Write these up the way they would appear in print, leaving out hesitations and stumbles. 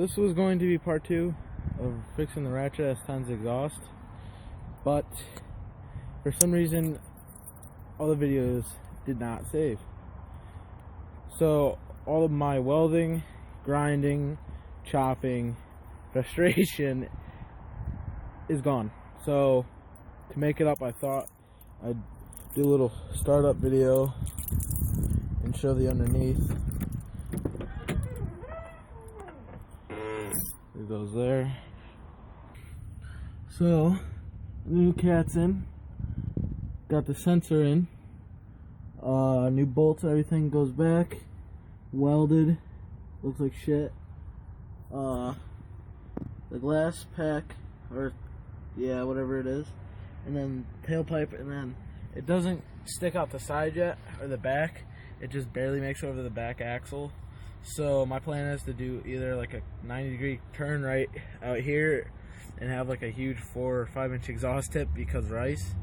this was going to be part 2 of fixing the Ratchet S10's exhaust, but for some reason all the videos did not save. So all of my welding, grinding, chopping, frustration is gone. So to make it up, I thought I'd do a little startup video and show the underneath. It goes there. So new cat's in, got the sensor in, new bolts, everything goes back, welded, looks like shit. The glass pack, or yeah, whatever it is, and then tailpipe, and then it doesn't stick out the side yet, or the back, it just barely makes it over the back axle. So my plan is to do either like a 90-degree turn right out here and have like a huge 4 or 5 inch exhaust tip because of ice.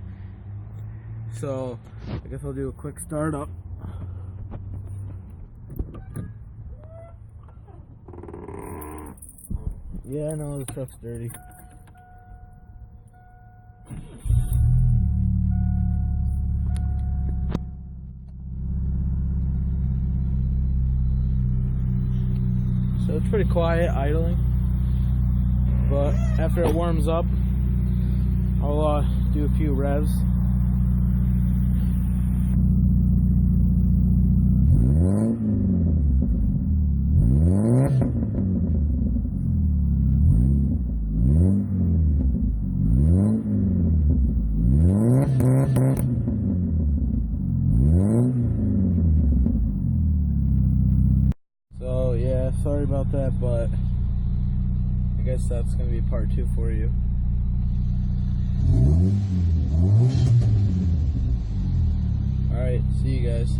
So I guess I'll do a quick startup. Yeah, I know the truck's dirty. So it's pretty quiet, idling, but after it warms up, I'll do a few revs. So yeah, sorry about that, but I guess that's going to be part 2 for you. Alright, see you guys.